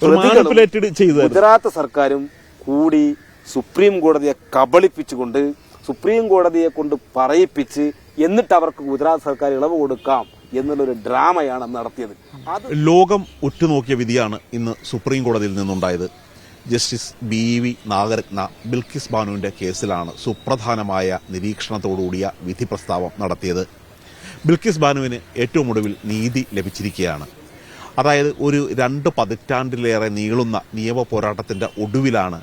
ഗുജറാത്ത് സർക്കാരും കൂടി സുപ്രീം കോടതിയെ കബളിപ്പിച്ചുകൊണ്ട് സുപ്രീം കോടതിയെ കൊണ്ട് പറയിപ്പിച്ച് എന്നിട്ട് അവർക്ക് ഗുജറാത്ത് സർക്കാർ ഇളവ് കൊടുക്കാം എന്നുള്ളൊരു ഡ്രാമയാണ് നടത്തിയത്. ലോകം ഉറ്റുനോക്കിയ വിധിയാണ് ഇന്ന് സുപ്രീം കോടതിയിൽ നിന്നുണ്ടായത്. ജസ്റ്റിസ് BV നാഗരത്ന ബിൽക്കിസ് ബാനുവിന്റെ കേസിലാണ് സുപ്രധാനമായ നിരീക്ഷണത്തോടുകൂടിയ വിധി പ്രസ്താവം നടത്തിയത്. ബിൽക്കിസ് ബാനുവിന് ഏറ്റവും ഒടുവിൽ നീതി ലഭിച്ചിരിക്കുകയാണ്. അതായത് ഒരു 2 പതിറ്റാണ്ടിലേറെ നീളുന്ന നിയമ പോരാട്ടത്തിന്റെ ഒടുവിലാണ്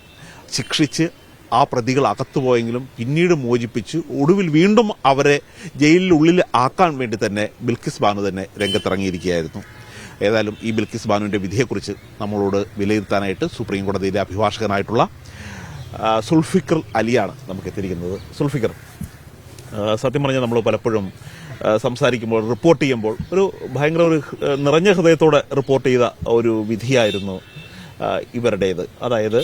ശിക്ഷിച്ച് ആ പ്രതികൾ അകത്തുപോയെങ്കിലും പിന്നീട് മോചിപ്പിച്ച് ഒടുവിൽ വീണ്ടും അവരെ ജയിലിനുള്ളിൽ ആക്കാൻ വേണ്ടി തന്നെ ബിൽക്കിസ് ബാനു തന്നെ രംഗത്തിറങ്ങിയിരിക്കുകയായിരുന്നു. ഏതായാലും ഈ ബിൽക്കിസ് ബാനുവിന്റെ വിധിയെക്കുറിച്ച് നമ്മളോട് വിലയിരുത്താനായിട്ട് സുപ്രീം കോടതിയിലെ അഭിഭാഷകനായിട്ടുള്ള സുൽഫിക്കർ അലിയാണ് നമുക്ക് എത്തിയിരിക്കുന്നത്. സുൽഫിക്കർ, സത്യം പറഞ്ഞാൽ നമ്മൾ പലപ്പോഴും സംസാരിക്കുമ്പോൾ റിപ്പോർട്ട് ചെയ്യുമ്പോൾ ഒരു ഭയങ്കര ഒരു നിറഞ്ഞ ഹൃദയത്തോടെ റിപ്പോർട്ട് ചെയ്ത ഒരു വിധിയായിരുന്നു ഇവരുടേത്. അതായത്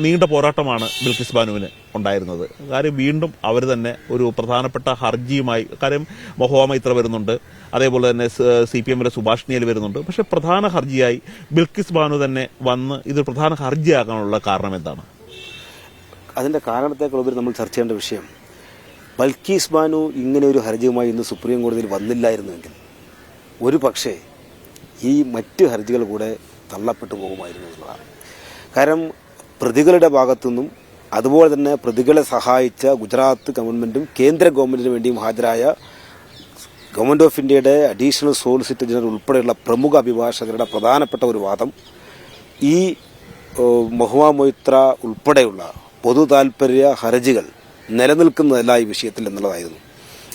നീണ്ട പോരാട്ടമാണ് ബിൽക്കിസ് ബാനുവിന് ഉണ്ടായിരുന്നത്. കാര്യം വീണ്ടും അവർ തന്നെ ഒരു പ്രധാനപ്പെട്ട ഹർജിയുമായി, കാര്യം മഹുവ മൈത്ര വരുന്നുണ്ട്, അതേപോലെ തന്നെ CPMലെ സുഭാഷ് നിയൽ വരുന്നുണ്ട്. പക്ഷെ പ്രധാന ഹർജിയായി ബിൽക്കിസ് ബാനു തന്നെ വന്ന് ഇത് പ്രധാന ഹർജിയാകാനുള്ള കാരണം എന്താണ്? അതിന്റെ കാരണത്തെക്കുറിച്ച് നമ്മൾ ചർച്ച ചെയ്യേണ്ട വിഷയം, ബിൽക്കിസ് ബാനു ഇങ്ങനെ ഒരു ഹർജിയുമായി ഇന്ന് സുപ്രീം കോടതിയിൽ വന്നില്ലായിരുന്നുവെങ്കിൽ ഒരു പക്ഷേ ഈ മറ്റ് ഹർജികൾ കൂടെ തള്ളപ്പെട്ടു പോകുമായിരുന്നു എന്നുള്ളതാണ്. കാരണം പ്രതികളുടെ ഭാഗത്തുനിന്നും അതുപോലെ തന്നെ പ്രതികളെ സഹായിച്ച ഗുജറാത്ത് ഗവൺമെന്റും കേന്ദ്ര ഗവൺമെന്റിന് വേണ്ടിയും ഹാജരായ ഗവൺമെന്റ് ഓഫ് ഇന്ത്യയുടെ അഡീഷണൽ സോളിസിറ്റർ ജനറൽ ഉൾപ്പെടെയുള്ള പ്രമുഖ അഭിഭാഷകരുടെ പ്രധാനപ്പെട്ട ഒരു വാദം ഈ മഹുവ മൊയ്ത്ര ഉൾപ്പെടെയുള്ള പൊതു താൽപര്യ ഹർജികൾ നിലനിൽക്കുന്നതല്ല ഈ വിഷയത്തിൽ എന്നുള്ളതായിരുന്നു.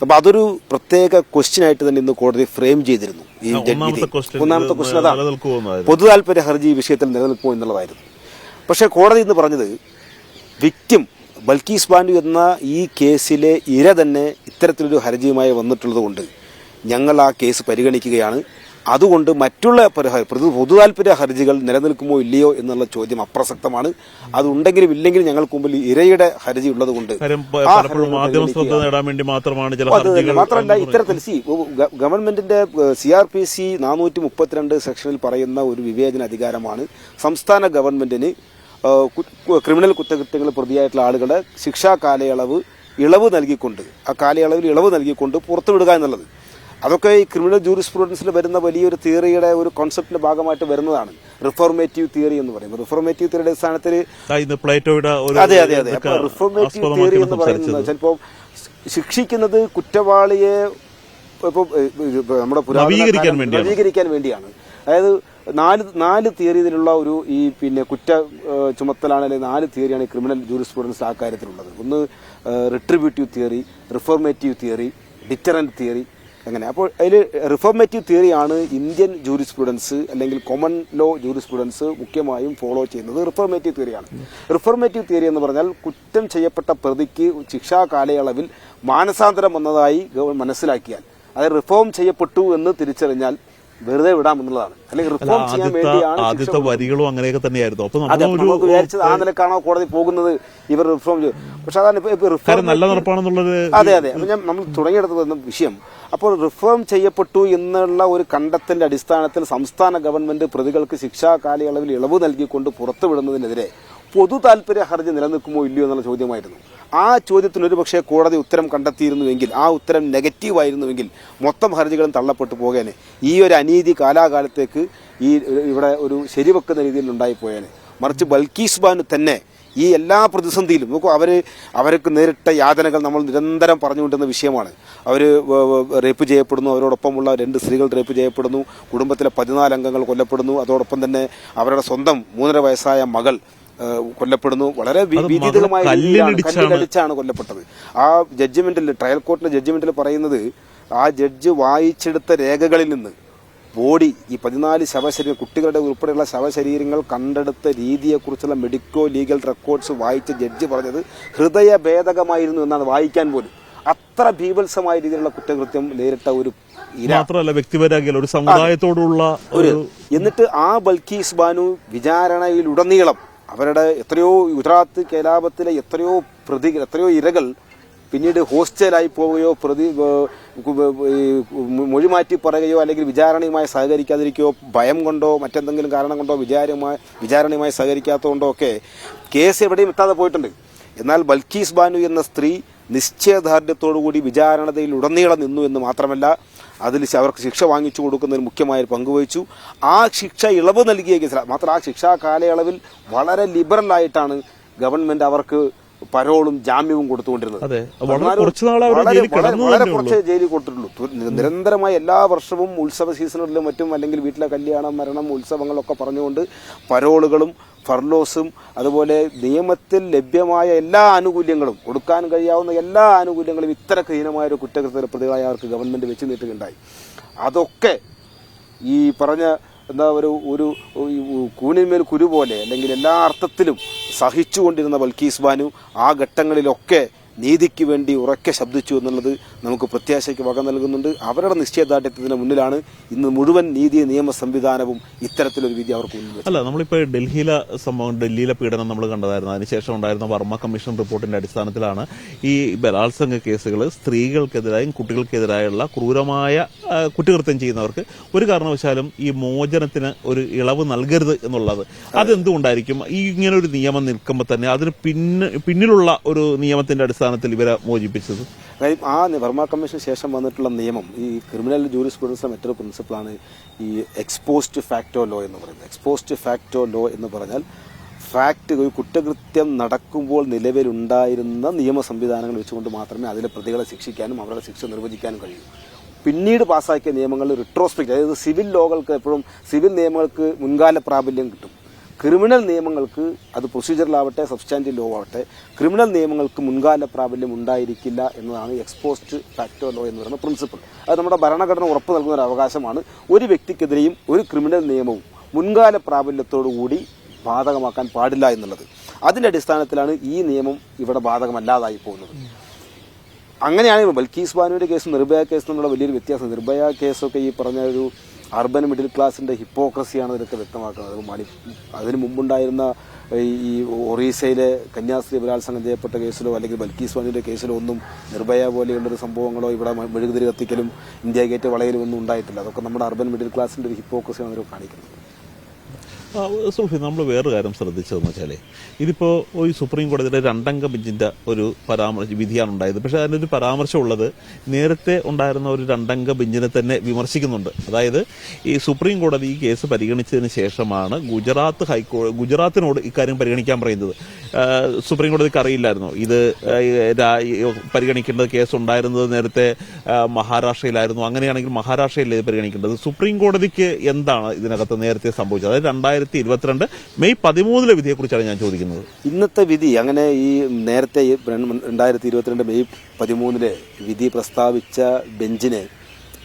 അപ്പൊ അതൊരു പ്രത്യേക ക്വസ്റ്റ്യനായിട്ട് തന്നെ ഇന്ന് കോടതി ഫ്രെയിം ചെയ്തിരുന്നു. ഈ ഒന്നാമത്തെ ക്വസ്റ്റ്യൻ അതാണ്, പൊതു താൽപര്യ ഹർജി ഈ വിഷയത്തിൽ നിലനിൽക്കുമോ എന്നുള്ളതായിരുന്നു. പക്ഷെ കോടതി ഇന്ന് പറഞ്ഞത് വിക്ടിം ബിൽക്കിസ് ബാനു എന്ന ഈ കേസിലെ ഇര തന്നെ ഇത്തരത്തിലൊരു ഹർജിയുമായി വന്നിട്ടുള്ളത് കൊണ്ട് ഞങ്ങൾ ആ കേസ് പരിഗണിക്കുകയാണ്. അതുകൊണ്ട് മറ്റുള്ള പൊതു താൽപര്യ ഹർജികൾ നിലനിൽക്കുമോ ഇല്ലയോ എന്നുള്ള ചോദ്യം അപ്രസക്തമാണ്. അതുണ്ടെങ്കിലും ഇല്ലെങ്കിലും ഞങ്ങൾക്ക് മുമ്പിൽ ഇരയുടെ ഹർജി ഉള്ളത് കൊണ്ട് മാത്രമല്ല ഇത്തരത്തിൽ ഗവൺമെന്റിന്റെ CRPC 432 സെക്ഷനിൽ പറയുന്ന ഒരു വിവേചന അധികാരമാണ് സംസ്ഥാന ഗവൺമെന്റിന് ക്രിമിനൽ കുറ്റകൃത്യങ്ങൾ പ്രതിയായിട്ടുള്ള ആളുകളുടെ ശിക്ഷാ കാലയളവ് ഇളവ് നൽകിക്കൊണ്ട് ആ കാലയളവിൽ ഇളവ് നൽകിക്കൊണ്ട് പുറത്തുവിടുക എന്നുള്ളത്. അതൊക്കെ ഈ ക്രിമിനൽ ജൂറിസ്പ്രുഡൻസിൽ വരുന്ന വലിയൊരു തിയറിയുടെ ഒരു കോൺസെപ്റ്റിന്റെ ഭാഗമായിട്ട് വരുന്നതാണ് റിഫോർമേറ്റീവ് തിയറി എന്ന് പറയുന്നത്. റിഫോർമേറ്റീവ് തിയറിയുടെ അടിസ്ഥാനത്തിൽ അതെ റിഫോർമേറ്റീവ് തിയറി എന്ന് പറയുന്നത് ചിലപ്പോൾ ശിക്ഷിക്കുന്നത് കുറ്റവാളിയെ നമ്മുടെ നവീകരിക്കാൻ വേണ്ടിയാണ്. അതായത് നാല് തിയറിയിലുള്ള ഒരു ഈ കുറ്റ ചുമത്തലാണ്, അല്ലെങ്കിൽ 4 തിയറിയാണ് ക്രിമിനൽ ജൂറിസ്പ്രുഡൻസ് ആ കാര്യത്തിലുള്ളത്. ഒന്ന് retributive theory, reformative theory, deterrent theory, അങ്ങനെ. അപ്പോൾ അതിൽ റിഫോർമേറ്റീവ് തിയറിയാണ് ഇന്ത്യൻ ജൂറിസ്പ്രുഡൻസ് അല്ലെങ്കിൽ കോമൺ ലോ ജൂറിസ്പ്രുഡൻസ് മുഖ്യമായും ഫോളോ ചെയ്യുന്നത്. റിഫോർമേറ്റീവ് തിയറിയാണ്. റിഫോർമേറ്റീവ് തിയറി എന്ന് പറഞ്ഞാൽ കുറ്റം ചെയ്യപ്പെട്ട പ്രതിക്ക് ശിക്ഷാ കാലയളവിൽ മാനസാന്തരം വന്നതായി മനസ്സിലാക്കിയാൽ, അതായത് റിഫോം ചെയ്യപ്പെട്ടു എന്ന് തിരിച്ചറിഞ്ഞാൽ വെറുതെ വിടാം എന്നുള്ളതാണ്. അല്ലെങ്കിൽ റിഫോം ചെയ്യാൻ വേണ്ടിയാണ് ആദ്യത്തെ വരികളും അങ്ങനെയൊക്കെ തന്നെയായിരുന്നു. അതെ, നമുക്ക് വിചാരിച്ചത് ആ നിലക്കാണോ കോടതി പോകുന്നത്, ഇവർ റിഫോം ചെയ്യും. പക്ഷെ അതാണ് അതെ നമ്മൾ തുടങ്ങിയെടുത്ത് വരുന്ന വിഷയം. അപ്പോൾ റിഫോം ചെയ്യപ്പെട്ടു എന്നുള്ള ഒരു കണ്ടെത്തലിന്റെ അടിസ്ഥാനത്തിൽ സംസ്ഥാന ഗവൺമെന്റ് പ്രതികൾക്ക് ശിക്ഷാ കാലയളവിൽ ഇളവ് നൽകിക്കൊണ്ട് പുറത്തുവിടുന്നതിനെതിരെ പൊതു താൽപര്യ ഹർജി നിലനിൽക്കുമോ ഇല്ലയോ എന്നുള്ള ചോദ്യമായിരുന്നു. ആ ചോദ്യത്തിന് ഒരു പക്ഷേ കോടതി ഉത്തരം കണ്ടെത്തിയിരുന്നുവെങ്കിൽ, ആ ഉത്തരം നെഗറ്റീവ് ആയിരുന്നുവെങ്കിൽ മൊത്തം ഹർജികളും തള്ളപ്പെട്ടു പോകേനെ. ഈ ഒരു അനീതി കാലാകാലത്തേക്ക് ഇവിടെ ഒരു ശരിവെക്കുന്ന രീതിയിൽ ഉണ്ടായിപ്പോയേനെ. മറിച്ച് ബിൽക്കിസ് ബാനു തന്നെ ഈ എല്ലാ പ്രതിസന്ധിയിലും നോക്കൂ, അവർക്ക് നേരിട്ട യാതനകൾ നമ്മൾ നിരന്തരം പറഞ്ഞുകൊണ്ടിരുന്ന വിഷയമാണ്. അവർ റേപ്പ് ചെയ്യപ്പെടുന്നു, അവരോടൊപ്പമുള്ള 2 സ്ത്രീകൾ റേപ്പ് ചെയ്യപ്പെടുന്നു, കുടുംബത്തിലെ 14 അംഗങ്ങൾ കൊല്ലപ്പെടുന്നു, അതോടൊപ്പം തന്നെ അവരുടെ സ്വന്തം 3.5 വയസ്സായ മകൾ കൊല്ലപ്പെടുന്നു. വളരെ ഭീതിതമായ കല്ലിലടിച്ചാണ് കൊല്ലപ്പെട്ടത്. ആ ജഡ്ജ്മെന്റിൽ, ട്രയൽ കോർട്ടിലെ ജഡ്ജ്മെന്റിൽ പറയുന്നത്, ആ ജഡ്ജ് വായിച്ചെടുത്ത രേഖകളിൽ നിന്ന് ബോഡി, ഈ 14 ശവശരീരം, കുട്ടികളുടെ ഉൾപ്പെടെയുള്ള ശവശരീരങ്ങൾ കണ്ടെടുത്ത രീതിയെക്കുറിച്ചുള്ള മെഡിക്കോ ലീഗൽ റെക്കോർഡ്സ് വായിച്ച ജഡ്ജി പറഞ്ഞത് ഹൃദയഭേദകമായിരുന്നു എന്നാണ്. വായിക്കാൻ പോലും അത്ര ഭീഭത്സമായ രീതിയിലുള്ള കുറ്റകൃത്യം നേരിട്ട ഒരു മാത്രമല്ല വ്യക്തിപരമായ ഒരു സമുദായത്തോടുള്ള എന്നിട്ട് ആ ബിൽക്കിസ് ബാനു വിചാരണയിലുടനീളം അവരുടെ എത്രയോ ഗുജറാത്ത് കലാപത്തിലെ എത്രയോ ഇരകൾ പിന്നീട് ഹോസ്റ്റലായി പോവുകയോ മൊഴി മാറ്റി പറയുകയോ അല്ലെങ്കിൽ വിചാരണയുമായി സഹകരിക്കാതിരിക്കുകയോ ഭയം കൊണ്ടോ മറ്റെന്തെങ്കിലും കാരണം കൊണ്ടോ വിചാരണയുമായി സഹകരിക്കാത്തതുകൊണ്ടോ ഒക്കെ കേസ് എവിടെയും എത്താതെ പോയിട്ടുണ്ട്. എന്നാൽ ബൽക്കീസ് ബാനു എന്ന സ്ത്രീ നിശ്ചയദാർഢ്യത്തോടുകൂടി വിചാരണയിൽ ഉടനീളം നിന്നു എന്ന് മാത്രമല്ല, അതിൽ അവർക്ക് ശിക്ഷ വാങ്ങിച്ചു കൊടുക്കുന്നതിൽ മുഖ്യമായ പങ്കുവഹിച്ചു. ആ ശിക്ഷ ഇളവ് നൽകിയ കേസിൽ മാത്രം ആ ശിക്ഷാ കാലയളവിൽ വളരെ ലിബറലായിട്ടാണ് ഗവൺമെന്റ് അവർക്ക് പരോളും ജാമ്യവും കൊടുത്തുകൊണ്ടിരുന്നത്. വളരെ കുറച്ച് ജയിലിൽ കൊടുത്തിട്ടുള്ളൂ. നിരന്തരമായി എല്ലാ വർഷവും ഉത്സവ സീസണുകളിലും മറ്റും അല്ലെങ്കിൽ വീട്ടിലെ കല്യാണം, മരണം, ഉത്സവങ്ങളൊക്കെ പറഞ്ഞുകൊണ്ട് പരോളുകളും ഫർലോസും അതുപോലെ നിയമത്തിൽ ലഭ്യമായ എല്ലാ ആനുകൂല്യങ്ങളും കൊടുക്കാൻ കഴിയാവുന്ന എല്ലാ ആനുകൂല്യങ്ങളും ഇത്തരം ഹീനമായ ഒരു കുറ്റകൃത്യ പ്രതികളായ അവർക്ക് ഗവൺമെന്റ് വെച്ച് നീട്ടുകയുണ്ടായി. അതൊക്കെ ഈ പറഞ്ഞ എന്താ ഒരു കൂനിന്മേൽ കുരു പോലെ അല്ലെങ്കിൽ എല്ലാ അർത്ഥത്തിലും സഹിച്ചുകൊണ്ടിരുന്ന ബൽക്കീസ് ബാനു ആ ഘട്ടങ്ങളിലൊക്കെ നീതിക്ക് വേണ്ടി ഉറക്കെ ശബ്ദിച്ചു എന്നുള്ളത് നമുക്ക് പ്രത്യാശയ്ക്ക് വക നൽകുന്നുണ്ട്. അവരുടെ നിശ്ചയദാർഢ്യത്തിന് മുന്നിലാണ് ഇന്ന് മുഴുവൻ നീതി നിയമ സംവിധാനവും ഇത്തരത്തിലൊരു വിധി അവർക്ക് മുന്നിൽ. അല്ല, നമ്മളിപ്പോൾ ഡൽഹിയിലെ പീഡനം നമ്മൾ കണ്ടതായിരുന്നു. അതിനുശേഷം ഉണ്ടായിരുന്ന വർമ്മ കമ്മീഷൻ റിപ്പോർട്ടിന്റെ അടിസ്ഥാനത്തിലാണ് ഈ ബലാത്സംഗ കേസുകൾ സ്ത്രീകൾക്കെതിരായും കുട്ടികൾക്കെതിരായുള്ള ക്രൂരമായ കുറ്റകൃത്യം ചെയ്യുന്നവർക്ക് ഒരു കാരണവശാലും ഈ മോചനത്തിന് ഒരു ഇളവ് നൽകരുത് എന്നുള്ളത്. അതെന്തുകൊണ്ടായിരിക്കും ഈ ഇങ്ങനെ ഒരു നിയമം നിൽക്കുമ്പോൾ തന്നെ അതിന് പിന്നിലുള്ള ഒരു നിയമത്തിന്റെ അടിസ്ഥാനത്തിൽ ഇവരെ മോചിപ്പിച്ചത്? കാര്യം ആ വർമ്മ കമ്മീഷന് ശേഷം വന്നിട്ടുള്ള നിയമം, ഈ ക്രിമിനൽ ജൂറിസ്പ്രുഡൻസിലെ മറ്റൊരു പ്രിൻസിപ്പിളാണ് ഈ എക്സ്പോസ്റ്റ് ഫാക്ടോ ലോ എന്ന് പറയുന്നത്. എക്സ്പോസ്റ്റ് ഫാക്ടോ ലോ എന്ന് പറഞ്ഞാൽ ഒരു കുറ്റകൃത്യം നടക്കുമ്പോൾ നിലവിലുണ്ടായിരുന്ന നിയമ സംവിധാനങ്ങൾ വെച്ചുകൊണ്ട് മാത്രമേ അതിലെ പ്രതികളെ ശിക്ഷിക്കാനും അവരുടെ ശിക്ഷ നിർവചിക്കാനും കഴിയൂ. പിന്നീട് പാസ്സാക്കിയ നിയമങ്ങൾ റിട്രോസ്പെക്ട്, അതായത് സിവിൽ ലോകൾക്ക് എപ്പോഴും സിവിൽ നിയമങ്ങൾക്ക് മുൻകാല പ്രാബല്യം കിട്ടും. ക്രിമിനൽ നിയമങ്ങൾക്ക്, അത് പ്രൊസീജിയറിലാവട്ടെ സബ്സ്റ്റാൻറ്റീവ് ലോ ആവട്ടെ, ക്രിമിനൽ നിയമങ്ങൾക്ക് മുൻകാല പ്രാബല്യം ഉണ്ടായിരിക്കില്ല എന്നതാണ് എക്സ്പോസ്റ്റ് ഫാക്ടോ ലോ എന്ന് പറയുന്ന പ്രിൻസിപ്പിൾ. അത് നമ്മുടെ ഭരണഘടന ഉറപ്പു നൽകുന്ന ഒരു അവകാശമാണ്. ഒരു വ്യക്തിക്കെതിരെയും ഒരു ക്രിമിനൽ നിയമവും മുൻകാല പ്രാബല്യത്തോടുകൂടി ബാധകമാക്കാൻ പാടില്ല എന്നുള്ളത്. അതിന്റെ അടിസ്ഥാനത്തിലാണ് ഈ നിയമം ഇവിടെ ബാധകമല്ലാതായി പോകുന്നത്. അങ്ങനെയാണ് ബൽക്കീസ് ബാനുവിന്റെ കേസും നിർഭയ കേസും തമ്മിലുള്ള വലിയൊരു വ്യത്യാസം. നിർഭയ കേസൊക്കെ ഈ പറഞ്ഞ ഒരു അർബൻ മിഡിൽ ക്ലാസിന്റെ ഹിപ്പോക്രസിയാണ് ഇതൊക്കെ വ്യക്തമാക്കുന്നത്. അതിന് മുമ്പുണ്ടായിരുന്ന ഈ ഒറീസയിലെ കന്യാസ്ത്രീ ബലാത്സംഗം ചെയ്യപ്പെട്ട കേസിലോ അല്ലെങ്കിൽ ബൽക്കീസ് ബാനുവിന്റെ കേസിലോ ഒന്നും നിർഭയ പോലെയുള്ളൊരു സംഭവങ്ങളോ ഇവിടെ മെഴുകുതിരി കത്തിക്കലും ഇന്ത്യ ഗേറ്റ് വളയിലും ഒന്നും ഉണ്ടായിട്ടില്ല. അതൊക്കെ നമ്മുടെ അർബൻ മിഡിൽ ക്ലാസിന്റെ ഒരു ഹിപ്പോക്രസിയാണ് ഇവർ കാണിക്കുന്നത്. സോഫി, നമ്മൾ വേറൊരു കാര്യം ശ്രദ്ധിച്ചതെന്ന് വെച്ചാൽ ഇതിപ്പോൾ ഈ സുപ്രീം കോടതിയുടെ 2 അംഗ ബെഞ്ചിന്റെ ഒരു വിധിയാണ് ഉണ്ടായത്. പക്ഷേ അതിനൊരു പരാമർശമുള്ളത് നേരത്തെ ഉണ്ടായിരുന്ന ഒരു 2 അംഗ ബെഞ്ചിനെ തന്നെ വിമർശിക്കുന്നുണ്ട്. അതായത് ഈ സുപ്രീം കോടതി ഈ കേസ് പരിഗണിച്ചതിന് ശേഷമാണ് ഗുജറാത്തിനോട് ഇക്കാര്യം പരിഗണിക്കാൻ പറയുന്നത്. സുപ്രീം കോടതിക്ക് അറിയില്ലായിരുന്നു ഇത് പരിഗണിക്കേണ്ടത്. കേസ് ഉണ്ടായിരുന്നത് നേരത്തെ മഹാരാഷ്ട്രയിലായിരുന്നു. അങ്ങനെയാണെങ്കിൽ മഹാരാഷ്ട്രയിലേ പരിഗണിക്കേണ്ടത്. സുപ്രീം കോടതിക്ക് എന്താണ് ഇതിനകത്ത് നേരത്തെ സംഭവിച്ചത്? അതായത് 2022 മെയ് 13 വിധിയെക്കുറിച്ചാണ് ഞാൻ ചോദിക്കുന്നത്. ഇന്നത്തെ വിധി അങ്ങനെ ഈ നേരത്തെ 2022 മെയ് 13 വിധി പ്രസ്താവിച്ച ബെഞ്ചിനെ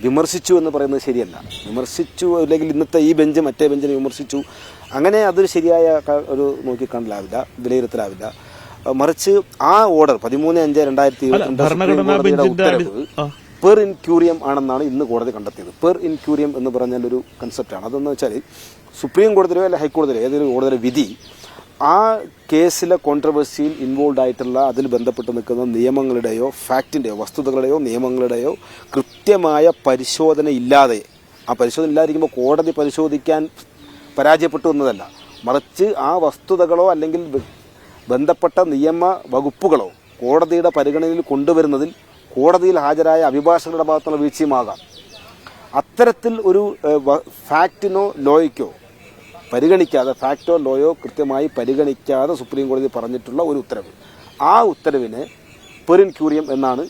വിമർശിച്ചു എന്ന് പറയുന്നത് ശരിയല്ല. വിമർശിച്ചു അല്ലെങ്കിൽ ഇന്നത്തെ ഈ ബെഞ്ച് മറ്റേ ബെഞ്ചിനെ വിമർശിച്ചു, അങ്ങനെ അതൊരു ശരിയായ ഒരു നോക്കിക്കാണലാവില്ല, വിലയിരുത്തലാവില്ല. മറിച്ച് ആ ഓർഡർ 13/5/2022 ഉത്തരവ് പെർ ഇൻക്യൂരിയം ആണെന്നാണ് ഇന്ന് കോടതി കണ്ടെത്തിയത്. പെർ ഇൻക്യൂരിയം എന്ന് പറഞ്ഞാൽ ഒരു കൺസെപ്റ്റാണ്. അതെന്ന് വെച്ചാൽ സുപ്രീം കോടതിയിലോ അല്ലെങ്കിൽ ഹൈക്കോടതിയിലോ ഏതൊരു കോടതിയുടെ വിധി ആ കേസിലെ കോൺട്രവേഴ്സിയിൽ ഇൻവോൾവ് ആയിട്ടുള്ള അതിൽ ബന്ധപ്പെട്ട് നിൽക്കുന്ന നിയമങ്ങളുടെയോ ഫാക്റ്റിൻ്റെയോ വസ്തുതകളുടെയോ നിയമങ്ങളുടെയോ കൃത്യമായ പരിശോധന ഇല്ലാതെ, ആ പരിശോധന ഇല്ലാതിരിക്കുമ്പോൾ കോടതി പരിശോധിക്കാൻ പരാജയപ്പെട്ടു എന്നതല്ല, മറിച്ച് ആ വസ്തുതകളോ അല്ലെങ്കിൽ ബന്ധപ്പെട്ട നിയമ വകുപ്പുകളോ കോടതിയുടെ പരിഗണനയിൽ കൊണ്ടുവരുന്നതിൽ കോടതിയിൽ ഹാജരായ അഭിഭാഷകരുടെ ഭാഗത്തുള്ള വീഴ്ചയുമാകാം. അത്തരത്തിൽ ഒരു ഫാക്റ്റിനോ ലോയ്ക്കോ പരിഗണിക്കാതെ, ഫാക്റ്റോ ലോയോ കൃത്യമായി പരിഗണിക്കാതെ സുപ്രീം കോടതി പറഞ്ഞിട്ടുള്ള ഒരു ഉത്തരവ്, ആ ഉത്തരവിനെ പെർ ഇൻക്യൂരിയം എന്നാണ്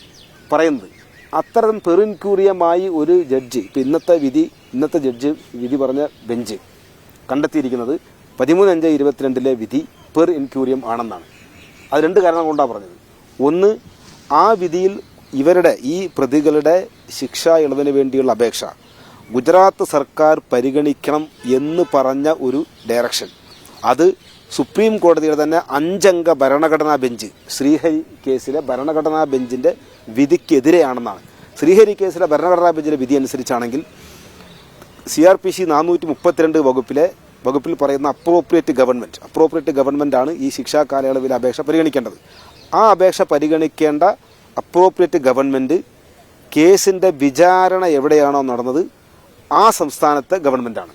പറയുന്നത്. അത്തരം പെർ ഇൻക്യൂരിയമായി ഒരു ജഡ്ജി, ഇപ്പം ഇന്നത്തെ ജഡ്ജി വിധി പറഞ്ഞ ബെഞ്ച് കണ്ടെത്തിയിരിക്കുന്നത് 13/5/22 വിധി പെർ ഇൻക്യൂരിയം ആണെന്നാണ്. അത് 2 കാരണം കൊണ്ടാണ് പറഞ്ഞത്. ഒന്ന്, ആ വിധിയിൽ ഇവരുടെ ഈ പ്രതികളുടെ ശിക്ഷാ ഇളവിന് വേണ്ടിയുള്ള അപേക്ഷ ഗുജറാത്ത് സർക്കാർ പരിഗണിക്കണം എന്ന് പറഞ്ഞ ഒരു ഡയറക്ഷൻ, അത് സുപ്രീം കോടതിയുടെ തന്നെ 5 അംഗ ഭരണഘടനാ ബെഞ്ച് ശ്രീഹരി കേസിലെ ഭരണഘടനാ ബെഞ്ചിന്റെ വിധിക്കെതിരെയാണെന്നാണ്. ശ്രീഹരി കേസിലെ ഭരണഘടനാ ബെഞ്ചിന്റെ വിധി അനുസരിച്ചാണെങ്കിൽ CRPC 432 വകുപ്പിൽ പറയുന്ന അപ്രോപ്രിയേറ്റ് ഗവൺമെന്റ് ആണ് ഈ ശിക്ഷാ കാലയളവിലെ അപേക്ഷ പരിഗണിക്കേണ്ടത്. ആ അപേക്ഷ പരിഗണിക്കേണ്ട അപ്രോപ്രിയേറ്റ് ഗവൺമെന്റ് കേസിൻ്റെ വിചാരണ എവിടെയാണോ നടന്നത് ആ സംസ്ഥാനത്തെ ഗവൺമെൻറ്റാണ്.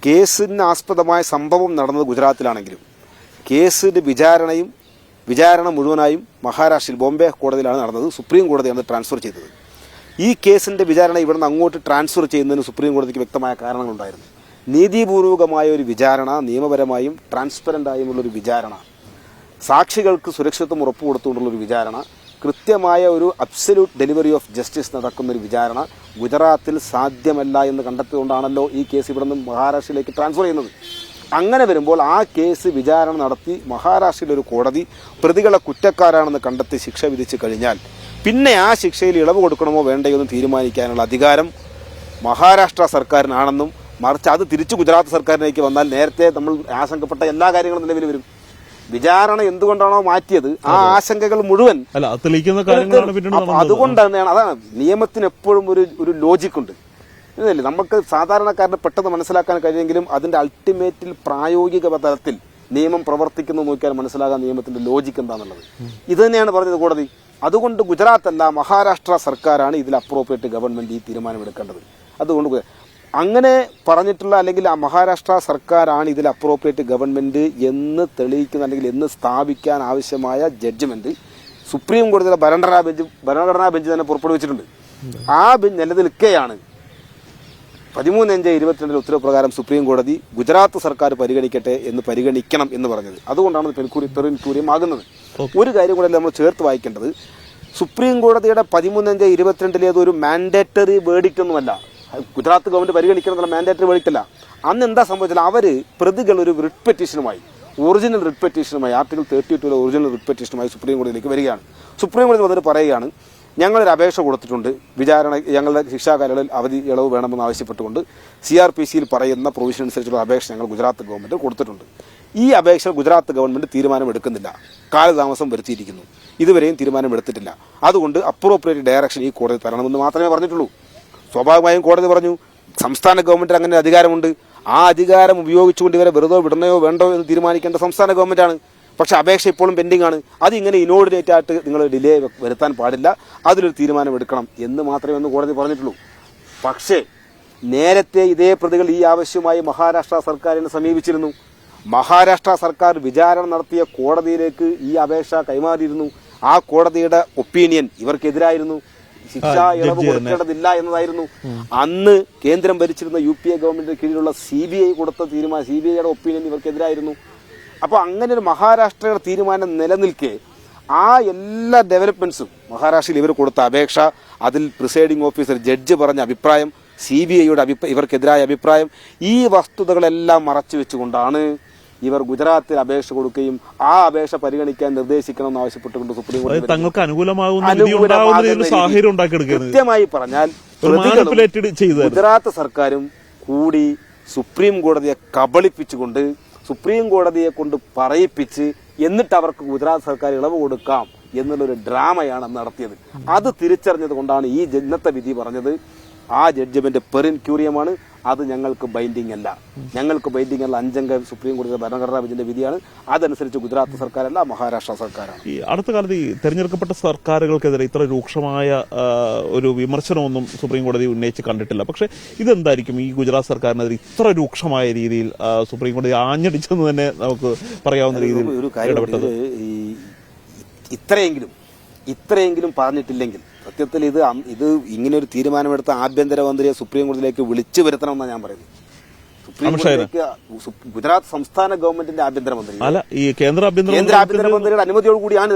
കേസിന് ആസ്പദമായ സംഭവം നടന്നത് ഗുജറാത്തിലാണെങ്കിലും കേസിൻ്റെ വിചാരണ മുഴുവനായും മഹാരാഷ്ട്രയിൽ ബോംബെ കോടതിയിലാണ് നടന്നത്. സുപ്രീം കോടതിയാണ് ട്രാൻസ്ഫർ ചെയ്തത്. ഈ കേസിൻ്റെ വിചാരണ ഇവിടുന്ന് അങ്ങോട്ട് ട്രാൻസ്ഫർ ചെയ്യുന്നതിന് സുപ്രീം കോടതിക്ക് വ്യക്തമായ കാരണങ്ങളുണ്ടായിരുന്നു. നീതിപൂർവകമായ ഒരു വിചാരണ, നിയമപരമായും ട്രാൻസ്പെറൻ്റായുമുള്ളൊരു വിചാരണ, സാക്ഷികൾക്ക് സുരക്ഷിതത്വം ഉറപ്പുകൊടുത്തുകൊണ്ടുള്ളൊരു വിചാരണ, കൃത്യമായ ഒരു അബ്സല്യൂട്ട് ഡെലിവറി ഓഫ് ജസ്റ്റിസ് നടക്കുന്നൊരു വിചാരണ ഗുജറാത്തിൽ സാധ്യമല്ല എന്ന് കണ്ടെത്തിയതുകൊണ്ടാണല്ലോ ഈ കേസ് ഇവിടെ നിന്ന് മഹാരാഷ്ട്രയിലേക്ക് ട്രാൻസ്ഫർ ചെയ്യുന്നത്. അങ്ങനെ വരുമ്പോൾ ആ കേസ് വിചാരണ നടത്തി മഹാരാഷ്ട്രയിലെ ഒരു കോടതി പ്രതികളെ കുറ്റക്കാരാണെന്ന് കണ്ടെത്തി ശിക്ഷ വിധിച്ചു കഴിഞ്ഞാൽ പിന്നെ ആ ശിക്ഷയിൽ ഇളവ് കൊടുക്കണമോ വേണ്ടയോ എന്ന് തീരുമാനിക്കാനുള്ള അധികാരം മഹാരാഷ്ട്ര സർക്കാരിനാണെന്നും, മറിച്ച് അത് തിരിച്ചു ഗുജറാത്ത് സർക്കാരിലേക്ക് വന്നാൽ നേരത്തെ നമ്മൾ ആശങ്കപ്പെട്ട എല്ലാ കാര്യങ്ങളും നിലവിൽ വരും. വിചാരണ എന്തുകൊണ്ടാണോ മാറ്റിയത് ആ ആശങ്കകൾ മുഴുവൻ അതുകൊണ്ടാണ്. അതാണ് നിയമത്തിന് എപ്പോഴും ഒരു ലോജിക്കുണ്ട്. ഇതല്ലേ നമുക്ക് സാധാരണക്കാരന് പെട്ടെന്ന് മനസ്സിലാക്കാൻ കഴിയുമെങ്കിലും അതിന്റെ അൾട്ടിമേറ്റിൽ പ്രായോഗിക തലത്തിൽ നിയമം പ്രവർത്തിക്കുന്നത് നോക്കിയാൽ മനസ്സിലാകാൻ നിയമത്തിന്റെ ലോജിക്ക് എന്താണെന്നുള്ളത്. ഇത് തന്നെയാണ് പറഞ്ഞത് കോടതി. അതുകൊണ്ട് ഗുജറാത്തല്ല, മഹാരാഷ്ട്ര സർക്കാരാണ് ഇതിൽ അപ്രോപ്രിയേറ്റ് ഗവൺമെന്റ് ഈ തീരുമാനമെടുക്കേണ്ടത്. അതുകൊണ്ട് അങ്ങനെ പറഞ്ഞിട്ടുള്ള അല്ലെങ്കിൽ ആ മഹാരാഷ്ട്ര സർക്കാരാണ് ഇതിൽ അപ്രോപ്രിയേറ്റ് ഗവൺമെന്റ് എന്ന് അല്ലെങ്കിൽ എന്ന് സ്ഥാപിക്കാൻ ആവശ്യമായ ജഡ്ജ്മെന്റ് സുപ്രീം കോടതിയിലെ ഭരണഘടനാ ബെഞ്ച് തന്നെ പുറപ്പെടുവിച്ചിട്ടുണ്ട്. ആ ബെഞ്ച് നിലനിൽക്കെയാണ് 13/5/22 ഉത്തരവ് പ്രകാരം സുപ്രീം കോടതി ഗുജറാത്ത് സർക്കാർ പരിഗണിക്കണം എന്ന് പറഞ്ഞത്. അതുകൊണ്ടാണ് പെരുൻക്യൂരിയമാകുന്നത്. ഒരു കാര്യം കൂടെ നമ്മൾ ചേർത്ത് വായിക്കേണ്ടത്, സുപ്രീം കോടതിയുടെ 13/5/22 ഒരു മാൻഡേറ്ററി വേർഡിക്റ്റ് ഒന്നുമല്ല. ഗുജറാത്ത് ഗവൺമെന്റ് പരിഗണിക്കണം എന്നുള്ള മാൻഡേറ്ററി വേർഡിക്റ്റ് അല്ല. അന്ന് എന്താ സംഭവിച്ചാൽ അവര് പ്രതികൾ ഒരു റിട്ട് പെറ്റീഷനുമായി, ഒറിജിനൽ റിട്ട് പെറ്റീഷനുമായി, ആർട്ടിക്കിൾ 32 ഒറിജിനൽ റിട്ട് പെറ്റീഷനുമായി സുപ്രീം കോടതിയിലേക്ക് വരികയാണ്. സുപ്രീം കോടതി വന്നിട്ട് പറയുകയാണ്, ഞങ്ങളൊരു അപേക്ഷ കൊടുത്തിട്ടുണ്ട്, വിചാരണ ഞങ്ങളുടെ ശിക്ഷാകാലങ്ങളിൽ അവധി ഇളവ് വേണമെന്ന് ആവശ്യപ്പെട്ടുകൊണ്ട് CRPCയിൽ പറയുന്ന പ്രൊവിഷൻ അനുസരിച്ചുള്ള അപേക്ഷ ഞങ്ങൾ ഗുജറാത്ത് ഗവൺമെന്റ് കൊടുത്തിട്ടുണ്ട്. ഈ അപേക്ഷ ഗുജറാത്ത് ഗവൺമെന്റ് തീരുമാനമെടുക്കുന്നില്ല, കാലതാമസം വരുത്തിയിരിക്കുന്നു, ഇതുവരെയും തീരുമാനമെടുത്തിട്ടില്ല. അതുകൊണ്ട് അപ്രോപ്രിയേറ്റ് ഡയറക്ഷൻ ഈ കോടതി തരണമെന്ന് മാത്രമേ പറഞ്ഞിട്ടുള്ളൂ. സ്വാഭാവികമായും കോടതി പറഞ്ഞു സംസ്ഥാന ഗവൺമെന്റിന് അങ്ങനെ അധികാരമുണ്ട്, ആ അധികാരം ഉപയോഗിച്ചുകൊണ്ട് ഇവരെ വെറുതെ വിടണയോ വേണ്ടോ എന്ന് തീരുമാനിക്കേണ്ട സംസ്ഥാന ഗവൺമെന്റാണ്. പക്ഷെ അപേക്ഷ ഇപ്പോഴും പെൻഡിംഗ് ആണ്. അതിങ്ങനെ ഇനോർഡിനേറ്റ് ആയിട്ട് നിങ്ങൾ ഡിലേ വരുത്താൻ പാടില്ല, അതിലൊരു തീരുമാനം എടുക്കണം എന്ന് മാത്രമേ കോടതി പറഞ്ഞിട്ടുള്ളൂ. പക്ഷേ നേരത്തെ ഇതേ പ്രതികൾ ഈ ആവശ്യമായി മഹാരാഷ്ട്ര സർക്കാരിനെ സമീപിച്ചിരുന്നു. മഹാരാഷ്ട്ര സർക്കാർ വിചാരണ നടത്തിയ കോടതിയിലേക്ക് ഈ അപേക്ഷ കൈമാറിയിരുന്നു. ആ കോടതിയുടെ ഒപ്പീനിയൻ ഇവർക്കെതിരായിരുന്നു, ശിക്ഷാ ഇളവ് കൊടുക്കേണ്ടതില്ല എന്നതായിരുന്നു. അന്ന് കേന്ദ്രം ഭരിച്ചിരുന്ന UPA ഗവൺമെന്റിന് കീഴിലുള്ള CBI കൊടുത്ത തീരുമാനം, CBIയുടെ ഒപ്പീനിയൻ ഇവർക്കെതിരായിരുന്നു. അപ്പോൾ അങ്ങനെ ഒരു മഹാരാഷ്ട്രയുടെ തീരുമാനം നിലനിൽക്കെ ആ എല്ലാ ഡെവലപ്മെന്റ്സും മഹാരാഷ്ട്രയിൽ ഇവർ കൊടുത്ത അപേക്ഷ, അതിൽ പ്രിസൈഡിംഗ് ഓഫീസർ ജഡ്ജ് പറഞ്ഞ അഭിപ്രായം, CBIയുടെ ഇവർക്കെതിരായ അഭിപ്രായം, ഈ വസ്തുതകളെല്ലാം മറച്ചു വെച്ചുകൊണ്ടാണ് ഇവർ ഗുജറാത്തിൽ അപേക്ഷ കൊടുക്കുകയും ആ അപേക്ഷ പരിഗണിക്കാൻ നിർദ്ദേശിക്കണമെന്ന് ആവശ്യപ്പെട്ടുകൊണ്ട് സുപ്രീം കോടതി കൃത്യമായി പറഞ്ഞാൽ ഗുജറാത്ത് സർക്കാരും കൂടി സുപ്രീം കോടതിയെ കബളിപ്പിച്ചുകൊണ്ട് സുപ്രീം കോടതിയെ കൊണ്ട് പറയിപ്പിച്ച് എന്നിട്ട് അവർക്ക് ഗുജറാത്ത് സർക്കാർ ഇളവ് കൊടുക്കാം എന്നുള്ളൊരു ഡ്രാമയാണ് നടത്തിയത്. അത് തിരിച്ചറിഞ്ഞത് കൊണ്ടാണ് ഈ ഇന്നത്തെ വിധി പറഞ്ഞത് ആ ജഡ്ജ്മെന്റ് പെറിൻക്യൂരിയമാണ്, അത് ഞങ്ങൾക്ക് ബൈൻഡിംഗ് അല്ല. 5 അംഗ സുപ്രീം കോടതിയുടെ ഭരണഘടനാ ബെഞ്ചിന്റെ വിധിയാണ്. അതനുസരിച്ച് ഗുജറാത്ത് സർക്കാരല്ല, മഹാരാഷ്ട്ര സർക്കാരാണ്. ഈ അടുത്ത കാലത്ത് ഈ തെരഞ്ഞെടുക്കപ്പെട്ട സർക്കാരുകൾക്കെതിരെ ഇത്ര രൂക്ഷമായ ഒരു വിമർശനമൊന്നും സുപ്രീം കോടതി ഉന്നയിച്ച് കണ്ടിട്ടില്ല. പക്ഷെ ഇതെന്തായിരിക്കും ഈ ഗുജറാത്ത് സർക്കാരിനെതിരെ ഇത്ര രൂക്ഷമായ രീതിയിൽ സുപ്രീം കോടതി ആഞ്ഞടിച്ചെന്ന് തന്നെ നമുക്ക് പറയാവുന്ന രീതിയിൽ ഒരു കാര്യം, ഇത്രയെങ്കിലും പറഞ്ഞിട്ടില്ലെങ്കിൽ സത്യത്തിൽ ഇത് ഇങ്ങനെ ഒരു തീരുമാനമെടുത്ത ആഭ്യന്തരമന്ത്രിയെ സുപ്രീം കോടതിയിലേക്ക് വിളിച്ചു വരുത്തണമെന്നാണ് ഞാൻ പറയുന്നത്. സുപ്രീം കോടതിയിലേക്ക് ഗുജറാത്ത് സംസ്ഥാന ഗവൺമെന്റിന്റെ ആഭ്യന്തരമന്ത്രി അല്ല, ഈ കേന്ദ്ര ആഭ്യന്തരമന്ത്രിയുടെ അനുമതിയോട് കൂടിയാണ്.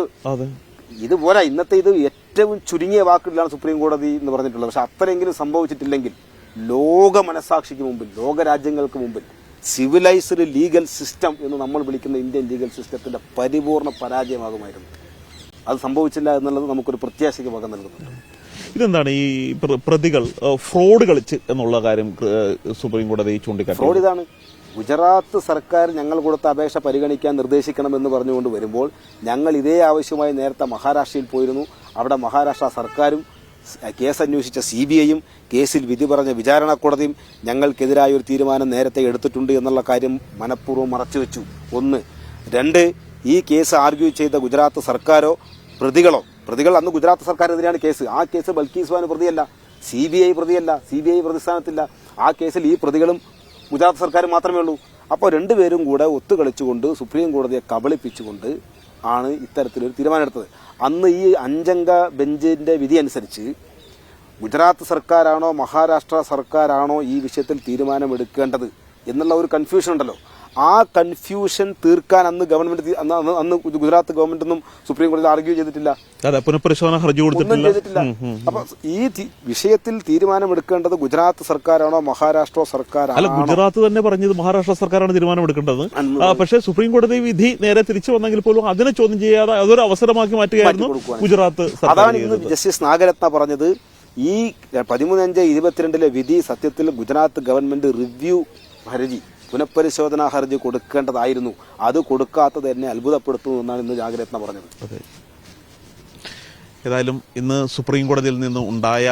ഇതുപോലെ ഇന്നത്തെ ഇത് ഏറ്റവും ചുരുങ്ങിയ വാക്കുകളിലാണ് സുപ്രീം കോടതി എന്ന് പറഞ്ഞിട്ടുള്ളത്. പക്ഷെ അത്രയെങ്കിലും സംഭവിച്ചിട്ടില്ലെങ്കിൽ ലോക മനസാക്ഷിക്ക് മുമ്പിൽ, ലോക രാജ്യങ്ങൾക്ക് മുമ്പിൽ സിവിലൈസ്ഡ് ലീഗൽ സിസ്റ്റം എന്ന് നമ്മൾ വിളിക്കുന്ന ഇന്ത്യൻ ലീഗൽ സിസ്റ്റത്തിന്റെ പരിപൂർണ പരാജയമാകുമായിരുന്നു. അത് സംഭവിച്ചില്ല എന്നുള്ളത് നമുക്കൊരു പ്രത്യാശയ്ക്ക് വക നൽകുന്നുണ്ട്. ഇതെന്താണ് ഈ പ്രതികൾ ഫ്രോഡ് കളിച്ച് എന്നുള്ള കാര്യം സുപ്രീം കോടതി ചൂണ്ടിക്കാട്ടി? ഫ്രോഡ് ഇതാണ്, ഗുജറാത്ത് സർക്കാർ ഞങ്ങൾ കൊടുത്ത അപേക്ഷ പരിഗണിക്കാൻ നിർദ്ദേശിക്കണമെന്ന് പറഞ്ഞുകൊണ്ട് വരുമ്പോൾ ഞങ്ങൾ ഇതേ ആവശ്യമായി നേരത്തെ മഹാരാഷ്ട്രയിൽ പോയിരുന്നു. അവിടെ മഹാരാഷ്ട്ര സർക്കാരും കേസ് അന്വേഷിച്ച CBIയും കേസിൽ വിധി പറഞ്ഞ വിചാരണ കോടതിയും ഞങ്ങൾക്കെതിരായ ഒരു തീരുമാനം നേരത്തെ എടുത്തിട്ടുണ്ട് എന്നുള്ള കാര്യം മനഃപൂർവ്വം മറച്ചുവെച്ചു. 1. 2, ഈ കേസ് ആർഗ്യൂ ചെയ്ത ഗുജറാത്ത് സർക്കാരോ പ്രതികളോ പ്രതികൾ അന്ന് ഗുജറാത്ത് സർക്കാരിനെതിരെയാണ് കേസ്. ആ കേസ് ബൽക്കീസ് ബാനു പ്രതിയല്ല, CBI പ്രതിയല്ല, CBI പ്രതിസ്ഥാനത്തില്ല. ആ കേസിൽ ഈ പ്രതികളും ഗുജറാത്ത് സർക്കാർ മാത്രമേ ഉള്ളൂ. അപ്പോൾ രണ്ടുപേരും കൂടെ ഒത്തുകളിച്ചുകൊണ്ട് സുപ്രീം കോടതിയെ കബളിപ്പിച്ചുകൊണ്ട് ആണ് ഇത്തരത്തിലൊരു തീരുമാനമെടുത്തത്. അന്ന് ഈ 5 അംഗ ബെഞ്ചിന്റെ വിധി അനുസരിച്ച് ഗുജറാത്ത് സർക്കാരാണോ മഹാരാഷ്ട്ര സർക്കാരാണോ ഈ വിഷയത്തിൽ തീരുമാനമെടുക്കേണ്ടത് എന്നുള്ള ഒരു കൺഫ്യൂഷൻ ഉണ്ടല്ലോ. ആ കൺഫ്യൂഷൻ തീർക്കാൻ അന്ന് ഗവൺമെന്റ് അന്ന് ഗുജറാത്ത് ഗവൺമെന്റൊന്നും സുപ്രീം കോടതിയിൽ ആർഗ്യൂ ചെയ്തിട്ടില്ല, പുനഃപരിശോധന ഹർജി ചെയ്തിട്ടില്ല. അപ്പൊ ഈ വിഷയത്തിൽ തീരുമാനമെടുക്കേണ്ടത് ഗുജറാത്ത് സർക്കാരാണോ മഹാരാഷ്ട്ര സർക്കാരാണോ? അല്ല, ഗുജറാത്ത് തന്നെ പറഞ്ഞത് മഹാരാഷ്ട്ര സർക്കാരാണ് തീരുമാനമെടുക്കേണ്ടത്. പക്ഷേ സുപ്രീം കോടതി വിധി നേരെ തിരിച്ചു വന്നെങ്കിൽ പോലും അതിനെ ചോദ്യം ചെയ്യാതെ അതൊരു അവസരമാക്കി മാറ്റുകയായിരുന്നു ഗുജറാത്ത് സർക്കാർ. അതാണ് ഇന്ന് ജസ്റ്റിസ് നാഗരത്ന പറഞ്ഞത്. ഈ 13/5/22 വിധി സത്യത്തിൽ ഗുജറാത്ത് ഗവൺമെന്റ് റിവ്യൂ ഹർജി, പുനഃപരിശോധനാ ഹർജി കൊടുക്കേണ്ടതായിരുന്നു. അത് കൊടുക്കാത്തത് എന്നെ അത്ഭുതപ്പെടുത്തുന്നു എന്നാണ് ഇന്ന് നാഗരത്ന പറഞ്ഞത്. ഏതായാലും ഇന്ന് സുപ്രീം കോടതിയിൽ നിന്ന് ഉണ്ടായ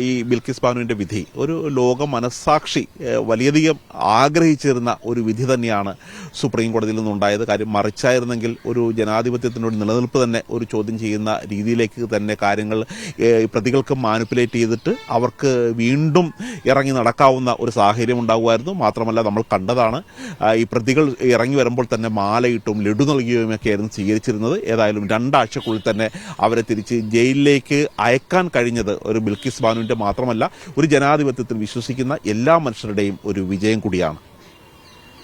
ഈ ബിൽക്കിസ് ബാനുവിന്റെ വിധി ഒരു ലോക മനസ്സാക്ഷി വലിയധികം ആഗ്രഹിച്ചിരുന്ന ഒരു വിധി തന്നെയാണ് സുപ്രീം കോടതിയിൽ നിന്നുണ്ടായത്. കാര്യം മറിച്ചായിരുന്നെങ്കിൽ ഒരു ജനാധിപത്യത്തിനോട് നിലനിൽപ്പ് തന്നെ ഒരു ചോദ്യം ചെയ്യുന്ന രീതിയിലേക്ക് തന്നെ കാര്യങ്ങൾ പ്രതികൾക്ക് മാനിപ്പുലേറ്റ് ചെയ്തിട്ട് അവർക്ക് വീണ്ടും ഇറങ്ങി നടക്കാവുന്ന ഒരു സാഹചര്യം ഉണ്ടാകുമായിരുന്നു. മാത്രമല്ല, നമ്മൾ കണ്ടതാണ് ഈ പ്രതികൾ ഇറങ്ങി വരുമ്പോൾ തന്നെ മാലയിട്ടും ലഡു നൽകിയുമൊക്കെ ആയിരുന്നു സ്വീകരിച്ചിരുന്നത്. ഏതായാലും 2 ആഴ്ചക്കുള്ളിൽ തന്നെ അവരെ തിരിച്ച് ജയിലിലേക്ക് അയക്കാൻ കഴിഞ്ഞത് ഒരു ബിൽക്കിസ് ബാനുവിന്റെ മാത്രമല്ല, ഒരു ജനാധിപത്യത്തിൽ വിശ്വസിക്കുന്ന എല്ലാ മനുഷ്യരുടെയും ഒരു വിജയം കൂടിയാണ്.